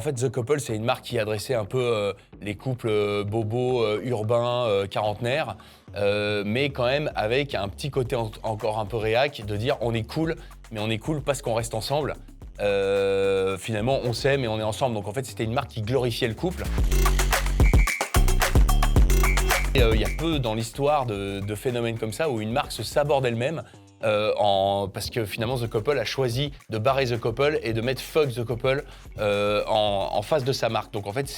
fait, The Couple, c'est une marque qui adressait un peu les couples bobos, urbains, quarantenaires, mais quand même avec un petit côté encore un peu réac, de dire on est cool, mais on est cool parce qu'on reste ensemble. Finalement, on s'aime et on est ensemble. Donc en fait, c'était une marque qui glorifiait le couple. Il y a peu dans l'histoire de phénomènes comme ça où une marque se saborde elle-même. Parce que finalement The Couple a choisi de barrer The Couple et de mettre Fuck The Couple en face de sa marque. Donc en fait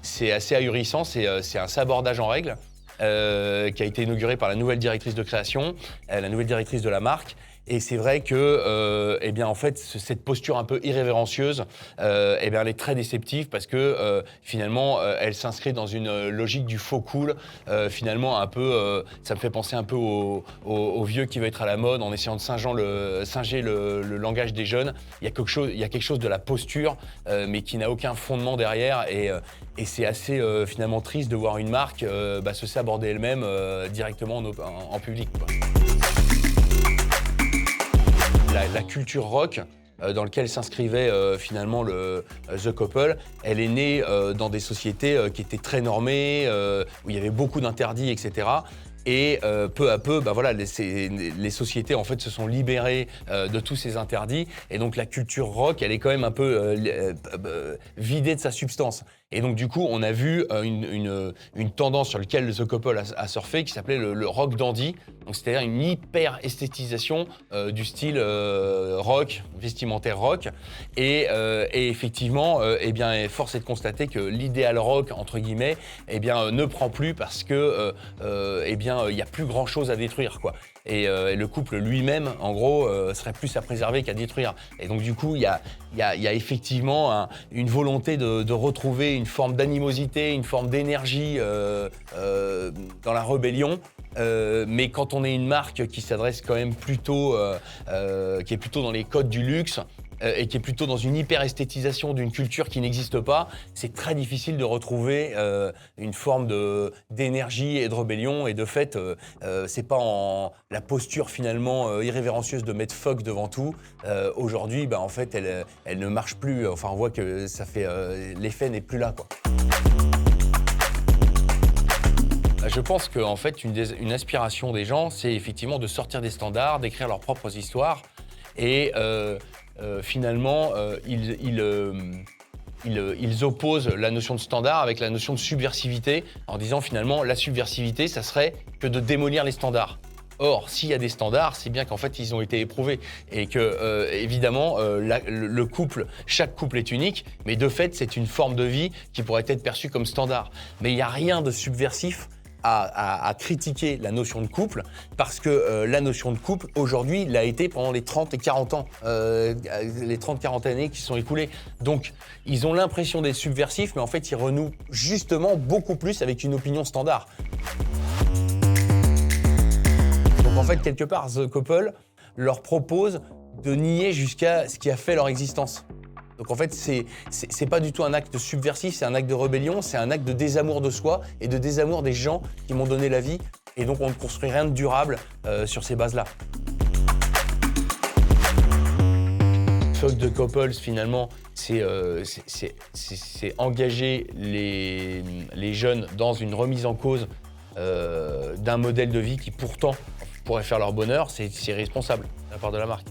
c'est assez ahurissant, c'est un sabordage en règle qui a été inauguré par la nouvelle directrice de création, la nouvelle directrice de la marque. Et c'est vrai que, eh bien, en fait, cette posture un peu irrévérencieuse, eh bien, elle est très déceptive parce que finalement, elle s'inscrit dans une logique du faux cool. Finalement, un peu, ça me fait penser un peu au vieux qui veut être à la mode en essayant de singer le langage des jeunes. Il y a quelque chose de la posture, mais qui n'a aucun fondement derrière. Et c'est assez finalement triste de voir une marque se saborder elle-même directement en public, quoi. La culture rock dans laquelle s'inscrivait finalement The Couple, elle est née dans des sociétés qui étaient très normées, où il y avait beaucoup d'interdits, etc. Et peu à peu, les sociétés en fait se sont libérées de tous ces interdits. Et donc la culture rock, elle est quand même un peu vidée de sa substance. Et donc du coup, on a vu une tendance sur laquelle The Couple a surfé qui s'appelait le rock dandy. Donc c'est-à-dire une hyper esthétisation du style rock, vestimentaire rock. Et effectivement, eh bien, force est de constater que l'idéal rock entre guillemets, eh bien, ne prend plus parce que eh bien, il y a plus grand-chose à détruire, quoi. Et le couple lui-même, en gros, serait plus à préserver qu'à détruire. Et donc du coup, il y a effectivement une volonté de retrouver une forme d'animosité, une forme d'énergie dans la rébellion. Mais quand on est une marque qui s'adresse quand même plutôt, qui est plutôt dans les codes du luxe, et qui est plutôt dans une hyper-esthétisation d'une culture qui n'existe pas, c'est très difficile de retrouver une forme d'énergie et de rébellion. Et de fait, c'est pas en la posture finalement irrévérencieuse de mettre fuck devant tout. Aujourd'hui, en fait, elle ne marche plus. Enfin, on voit que ça fait l'effet n'est plus là, quoi. Je pense qu'en fait, une aspiration des gens, c'est effectivement de sortir des standards, d'écrire leurs propres histoires. Et finalement, ils opposent la notion de standard avec la notion de subversivité en disant finalement la subversivité, ça serait que de démolir les standards. Or, s'il y a des standards, c'est bien qu'en fait, ils ont été éprouvés et que, évidemment, le couple, chaque couple est unique, mais de fait, c'est une forme de vie qui pourrait être perçue comme standard. Mais il n'y a rien de subversif à critiquer la notion de couple parce que la notion de couple, aujourd'hui, l'a été pendant les 30 et 40 ans, les 30-40 années qui sont écoulées. Donc, ils ont l'impression d'être subversifs, mais en fait, ils renouent justement beaucoup plus avec une opinion standard. Donc, en fait, quelque part, The Couple leur propose de nier jusqu'à ce qui a fait leur existence. Donc en fait, c'est pas du tout un acte subversif, c'est un acte de rébellion, c'est un acte de désamour de soi et de désamour des gens qui m'ont donné la vie. Et donc on ne construit rien de durable sur ces bases-là. Fuck The Couples, finalement, c'est engager les jeunes dans une remise en cause d'un modèle de vie qui pourtant pourrait faire leur bonheur. C'est irresponsable de la part de la marque.